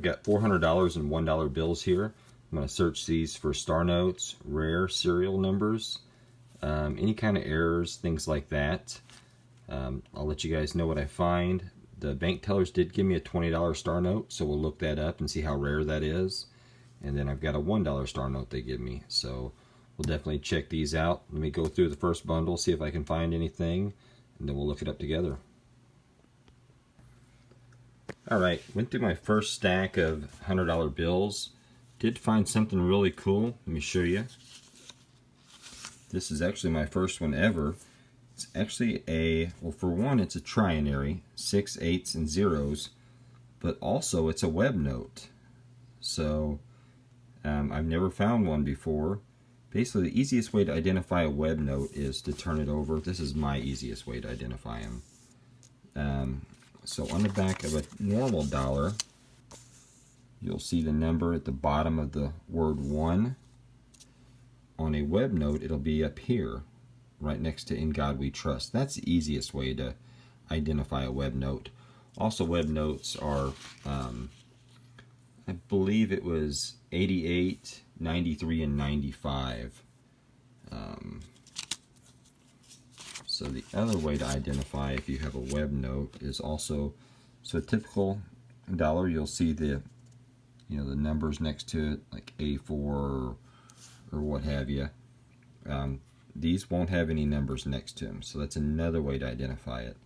got $400 and $1 bills here. I'm going to search these for star notes, rare serial numbers, any kind of errors, things like that. I'll let you guys know what I find. The bank tellers did give me a $20 star note, so we'll look that up and see how rare that is. And then I've got a $1 star note they give me, so we'll definitely check these out. Let me go through the first bundle, see if I can find anything, and then we'll look it up together. Alright, went through my first stack of $100 bills. Did find something really cool. Let me show you. This is actually my first one ever. It's actually well, for one, it's a trinary, 6, 8s, and 0s, but also it's a web note. So I've never found one before. Basically, the easiest way to identify a web note is to turn it over. This is my easiest way to identify them. So on the back of a normal dollar, you'll see the number at the bottom of the word 1. On a web note, it'll be up here, right next to "In God We Trust." That's the easiest way to identify a web note. Also, web notes are, I believe it was 88, 93, and 95. So the other way to identify if you have a web note is also, so a typical dollar, you'll see the, the numbers next to it, like A4 or what have you. These won't have any numbers next to them, so that's another way to identify it.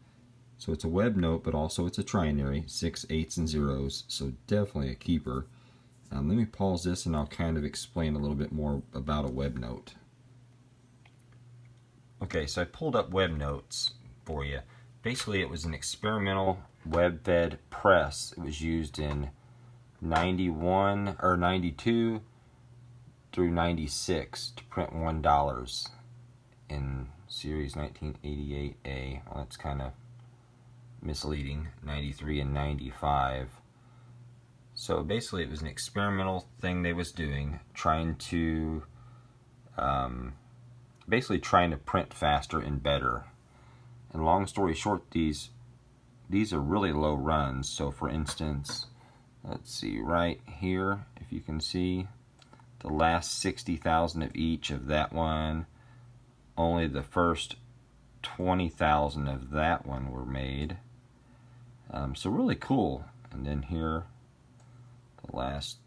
So it's a web note, but also it's a trinary, 6, 8s, and 0s, so definitely a keeper. Let me pause this and I'll kind of explain a little bit more about a web note. Okay, so I pulled up web notes for you. Basically, it was an experimental web-fed press. It was used in 91 or 92 through 96 to print $1 in series 1988A. Well, that's kind of misleading. 93 and 95. So basically, it was an experimental thing they was doing, trying to basically trying to print faster and better. And long story short, these are really low runs. So for instance, let's see right here, if you can see the last 60,000 of each of that one, only the first 20,000 of that one were made. So really cool. And then here, the last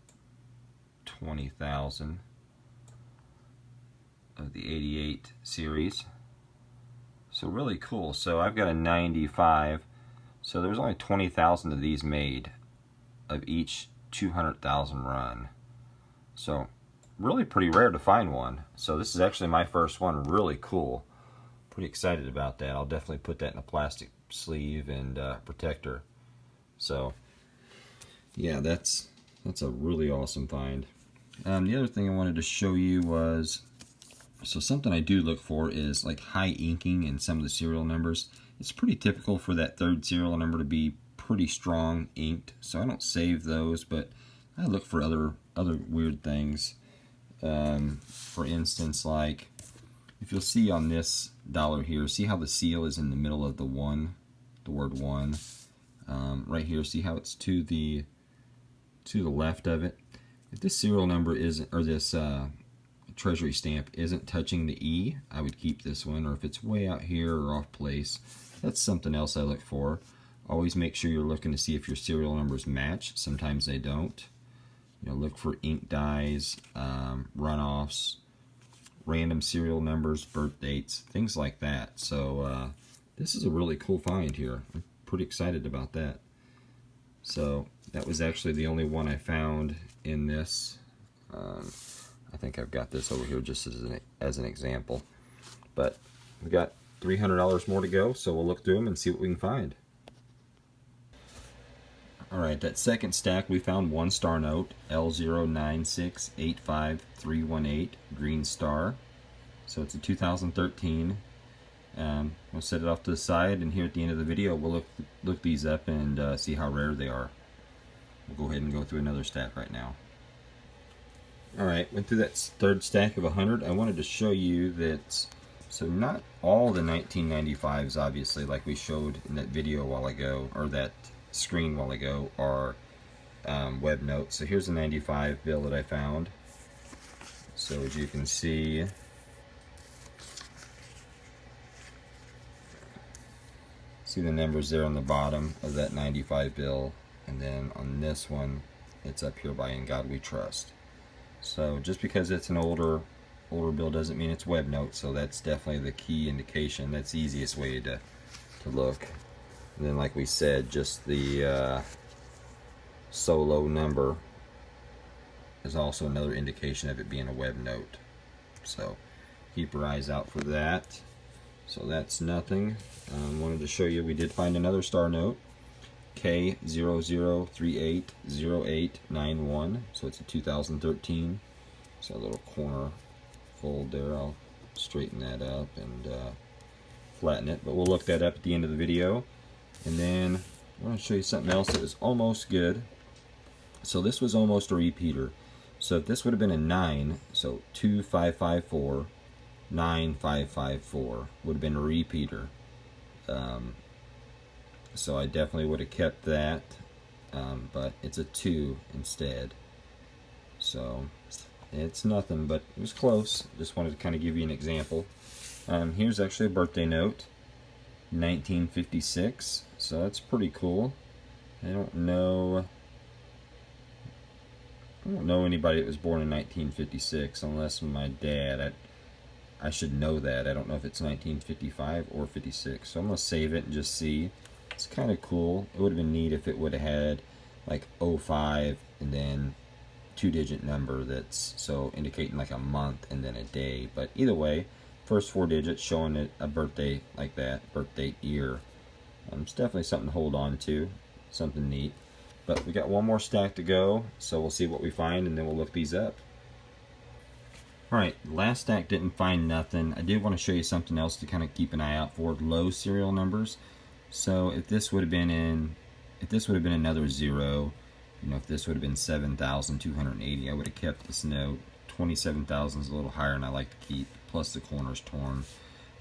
20,000 of the 88 series. So really cool. So I've got a 95. So there's only 20,000 of these made of each 200,000 run. So really pretty rare to find one. So this is actually my first one. Really cool. Pretty excited about that. I'll definitely put that in a plastic sleeve and protector. So yeah, that's a really awesome find. The other thing I wanted to show you was, so something I do look for is like high inking in some of the serial numbers. It's pretty typical for that third serial number to be pretty strong inked, so I don't save those, but I look for other weird things. For instance, like if you'll see on this dollar here, see how the seal is in the middle of the word 1. Right here, see how it's to the left of it. If this serial number isn't, or this treasury stamp isn't touching the E, I would keep this one. Or if it's way out here or off place, that's something else I look for. Always make sure you're looking to see if your serial numbers match. Sometimes they don't. Look for ink dyes, runoffs, random serial numbers, birth dates, things like that. So this is a really cool find here. I'm pretty excited about that. So that was actually the only one I found in this. I think I've got this over here just as an example. But we've got $300 more to go, so we'll look through them and see what we can find. Alright, that second stack we found one star note, L09685318, green star. So it's a 2013. We'll set it off to the side, and here at the end of the video we'll look these up and see how rare they are. We'll go ahead and go through another stack right now. Alright, went through that third stack of 100. I wanted to show you that, so not all the 1995s, obviously, like we showed in that video a while ago, or that screen a while ago, are web note. So here's a 95 bill that I found. So as you can see, the numbers there on the bottom of that 95 bill, and then on this one it's up here by "In God We Trust." So just because it's an older bill doesn't mean it's web note, so that's definitely the key indication. That's the easiest way to look. And then, like we said, just the solo number is also another indication of it being a web note. So keep your eyes out for that. So that's nothing. Wanted to show you, we did find another star note, K00380891. So it's a 2013. So a little corner fold there. I'll straighten that up and flatten it, but we'll look that up at the end of the video. And then I want to show you something else that was almost good. So this was almost a repeater. So if this would have been a 9, so 2554, 9554 would have been a repeater. So I definitely would have kept that, but it's a 2 instead. So it's nothing, but it was close. Just wanted to kind of give you an example. Here's actually a birthday note, 1956. So that's pretty cool. I don't know anybody that was born in 1956, unless my dad. I should know that. I don't know if it's 1955 or 56. So I'm going to save it and just see. It's kind of cool. It would have been neat if it would have had like 05 and then 2-digit number that's so indicating like a month and then a day. But either way, first 4 digits showing it a birthday like that, birthday year. It's definitely something to hold on to, something neat. But we got one more stack to go, so we'll see what we find and then we'll look these up. Alright, last stack didn't find nothing. I did want to show you something else to kind of keep an eye out for, low serial numbers. So if this would have been another 0, you know, if this would have been 7,280, I would have kept this note. 27,000 is a little higher and I like to keep, plus the corner's torn.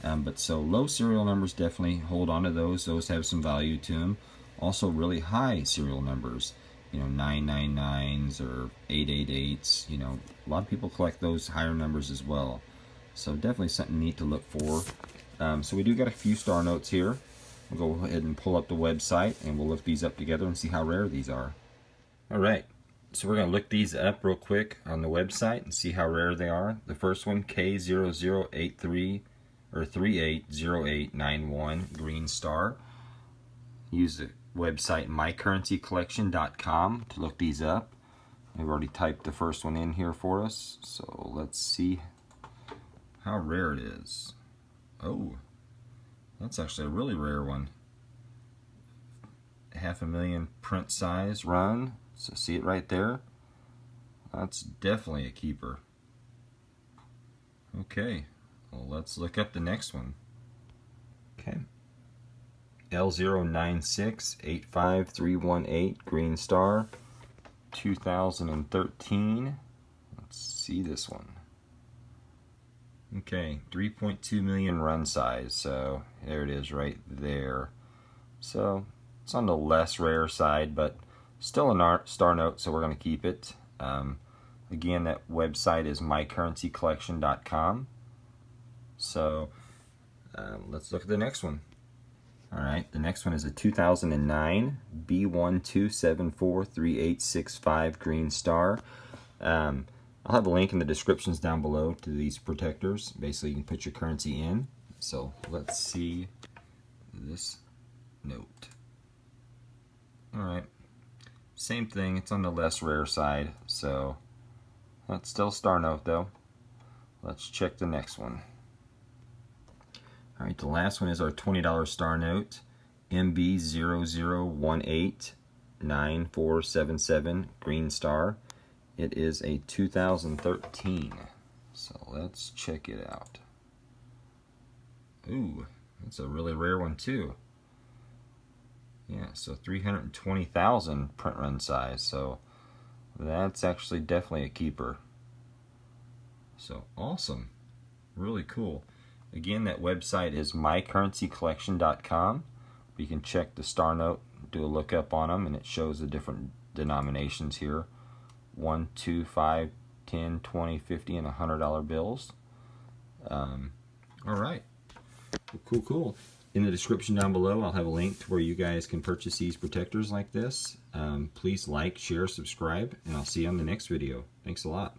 But so low serial numbers, definitely hold on to those. Those have some value to them. Also really high serial numbers, you know, 999s or 888s. You know, a lot of people collect those higher numbers as well. So definitely something neat to look for. So we do got a few star notes here. We'll go ahead and pull up the website and we'll look these up together and see how rare these are. Alright, so we're going to look these up real quick on the website and see how rare they are. The first one, K0083 or 380891 green star. Use the website mycurrencycollection.com to look these up. I've already typed the first one in here for us, so let's see how rare it is. Oh, that's actually a really rare one. 500,000 print size run, so see it right there? That's definitely a keeper. Okay, well, let's look up the next one. Okay. L09685318 green star, 2013. Let's see this one. Okay, 3.2 million run size, so there it is right there. So it's on the less rare side, but still a star note, so we're going to keep it. Again, that website is mycurrencycollection.com. So let's look at the next one. Alright, the next one is a 2009 B12743865 green star. I'll have a link in the descriptions down below to these protectors. Basically, you can put your currency in. So let's see this note. Alright, same thing, it's on the less rare side, so that's still star note though. Let's check the next one. Alright, the last one is our $20 star note, MB00189477 green star. It is a 2013, so let's check it out. Ooh, that's a really rare one too. Yeah, so 320,000 print run size, so that's actually definitely a keeper. So awesome, really cool. Again, that website is mycurrencycollection.com. You can check the star note do a lookup on them, and it shows the different denominations here: 1, 2, 5, 10, 20, 50, and $100 bills. All right. Well, cool. In the description down below, I'll have a link to where you guys can purchase these protectors like this. Please like, share, subscribe, and I'll see you on the next video. Thanks a lot.